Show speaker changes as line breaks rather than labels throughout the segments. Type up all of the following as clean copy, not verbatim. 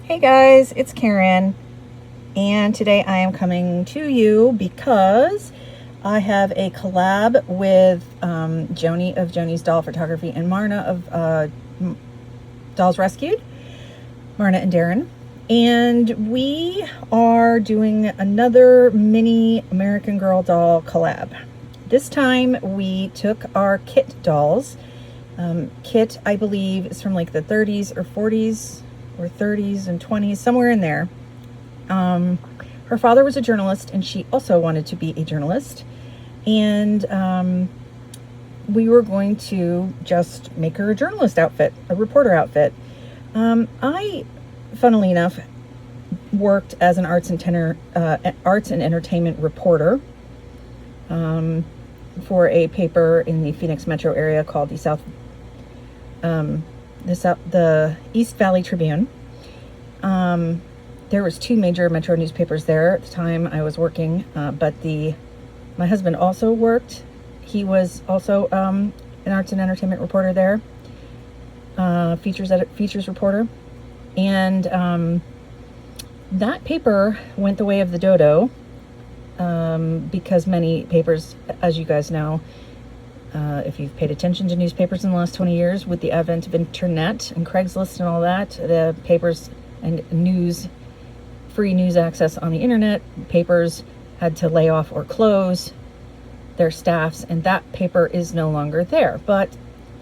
Hey guys, it's Karen, and today I am coming to you because I have a collab with Joni of Joni's Doll Photography and Marna of Dolls Rescued, Marna and Darren, and we are doing another mini American Girl doll collab. This time we took our Kit dolls. Kit, I believe, is from like the 30s or 40s or 30s and 20s, somewhere in there. Her father was a journalist, and she also wanted to be a journalist. And we were going to just make her a journalist outfit, a reporter outfit. I, funnily enough, worked as an arts and entertainment reporter for a paper in the Phoenix metro area called the East Valley Tribune. There was two major metro newspapers there at the time I was working, but my husband also worked. He was also an arts and entertainment reporter there, features reporter, and that paper went the way of the dodo, because many papers, as you guys know, if you've paid attention to newspapers in the last 20 years, with the advent of internet and Craigslist and all that, the papers and free news access on the internet, papers had to lay off or close their staffs, and that paper is no longer there. But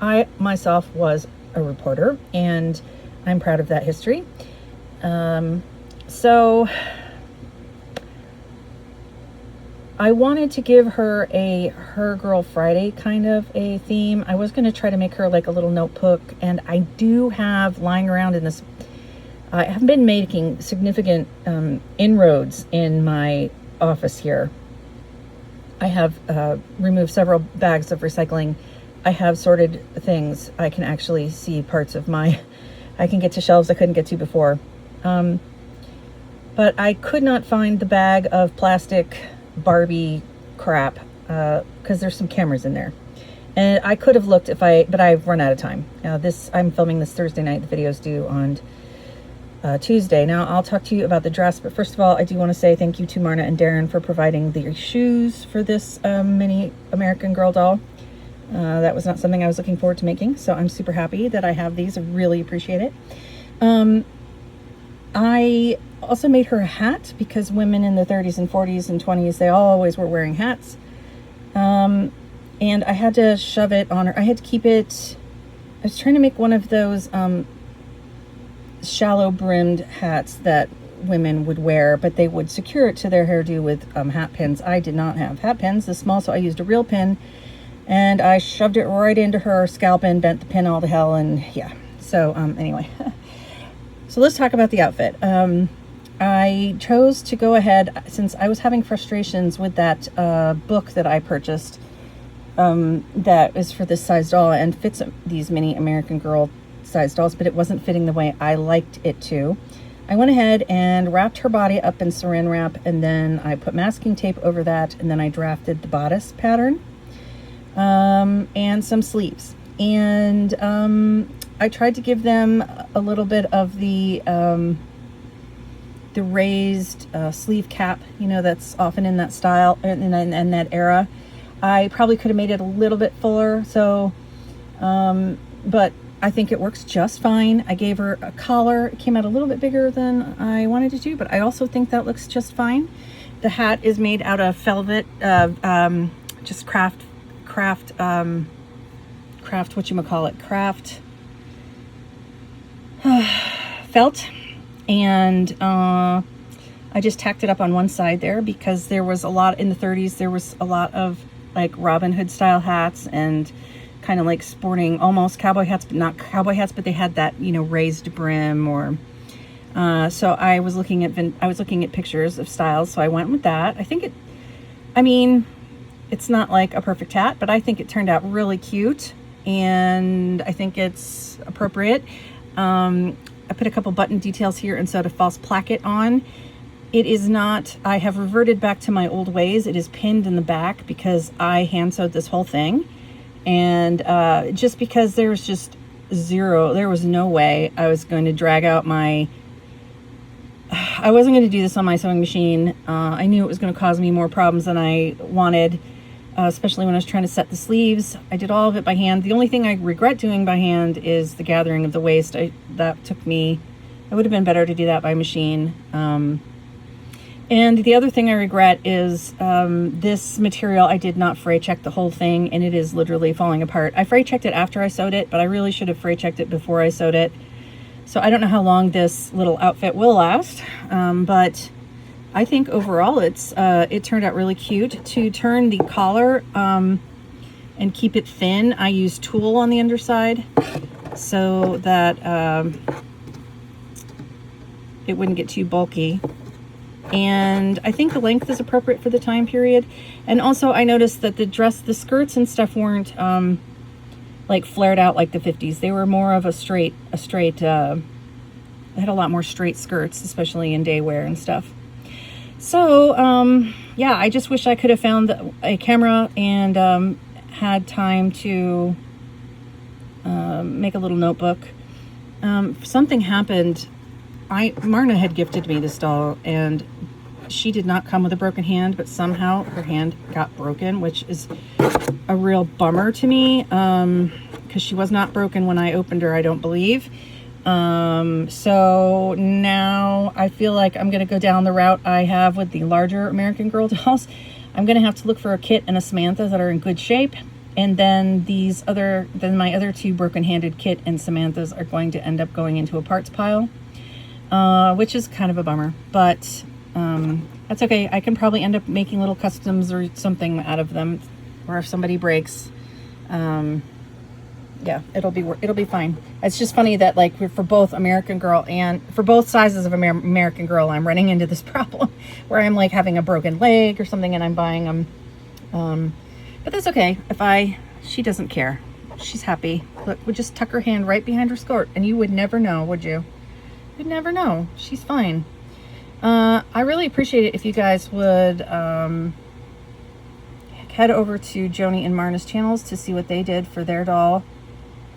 I myself was a reporter, and I'm proud of that history. So I wanted to give her a Her Girl Friday kind of a theme. I was going to try to make her like a little notebook, and I do have lying around in this, I have been making significant inroads in my office here. I have removed several bags of recycling. I have sorted things. I can actually see parts of I can get to shelves I couldn't get to before. But I could not find the bag of plastic Barbie crap, because there's some cameras in there, and I could have looked but I've run out of time. I'm filming this Thursday night. The video's due on Tuesday. Now I'll talk to you about the dress, but first of all, I do want to say thank you to Marna and Darren for providing the shoes for this mini American Girl doll. That was not something I was looking forward to making, so I'm super happy that I have these. I really appreciate it. I also made her a hat, because women in the 30s and 40s and 20s, they always were wearing hats. And I had to shove it on her. I had to keep it, I was trying to make one of those shallow brimmed hats that women would wear, but they would secure it to their hairdo with hat pins. I did not have hat pins this small, so I used a real pin, and I shoved it right into her scalp and bent the pin all to hell, and yeah. So anyway. So let's talk about the outfit. I chose to go ahead, since I was having frustrations with that book that I purchased that is for this size doll and fits these mini American Girl size dolls, but it wasn't fitting the way I liked it to. I went ahead and wrapped her body up in saran wrap, and then I put masking tape over that, and then I drafted the bodice pattern and some sleeves. And I tried to give them a little bit of the raised sleeve cap, that's often in that style and that era. I probably could have made it a little bit fuller, so but I think it works just fine. I gave her a collar. It came out a little bit bigger than I wanted it to, but I also think that looks just fine. The hat is made out of velvet, just craft felt, and I just tacked it up on one side there, because there was a lot in the 30s. There was a lot of like Robin Hood style hats, and kind of like sporting, almost cowboy hats, but not cowboy hats, but they had that raised brim, or so I was looking at pictures of styles, so I went with that. It's not like a perfect hat, but I think it turned out really cute, and I think it's appropriate. I put a couple button details here and sewed a false placket on. It is not, I have reverted back to my old ways. It is pinned in the back because I hand sewed this whole thing. And just because there was no way I was going to drag out my I wasn't going to do this on my sewing machine. I knew it was going to cause me more problems than I wanted, especially when I was trying to set the sleeves. I did all of it by hand. The only thing I regret doing by hand is the gathering of the waist. That took me, it would have been better to do that by machine. And the other thing I regret is this material, I did not fray check the whole thing, and it is literally falling apart. I fray checked it after I sewed it, but I really should have fray checked it before I sewed it. So I don't know how long this little outfit will last, but I think overall it turned out really cute. To turn the collar and keep it thin, I used tulle on the underside so that it wouldn't get too bulky. And I think the length is appropriate for the time period. And also I noticed that the skirts and stuff weren't like flared out like the 50s. They were more of a straight, they had a lot more straight skirts, especially in day wear and stuff. So yeah, I just wish I could have found a camera and had time to make a little notebook. Something happened. Marna had gifted me this doll, and she did not come with a broken hand, but somehow her hand got broken, which is a real bummer to me, because she was not broken when I opened her, I don't believe. So now I feel like I'm going to go down the route I have with the larger American Girl dolls. I'm going to have to look for a Kit and a Samantha that are in good shape. And then my other two broken-handed Kit and Samanthas are going to end up going into a parts pile. Which is kind of a bummer, but that's okay. I can probably end up making little customs or something out of them, or if somebody breaks, yeah, it'll be fine. It's just funny that like for both American Girl and for both sizes of American Girl, I'm running into this problem where I'm like having a broken leg or something, and I'm buying them. But that's okay. She doesn't care. She's happy. Look, we'll just tuck her hand right behind her skirt, and you would never know, would you? You'd never know. She's fine. I really appreciate it if you guys would head over to Joni and Marna's channels to see what they did for their doll.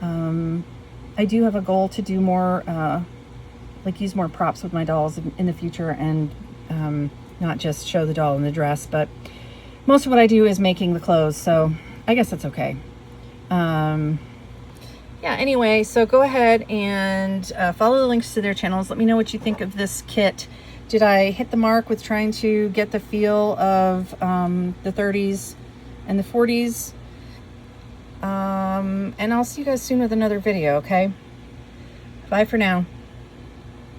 I do have a goal to do more, like use more props with my dolls in the future, and not just show the doll in the dress, but most of what I do is making the clothes, so I guess that's okay. Yeah, anyway, so go ahead and follow the links to their channels. Let me know what you think of this kit. Did I hit the mark with trying to get the feel of the 30s and the 40s? And I'll see you guys soon with another video, okay? Bye for now.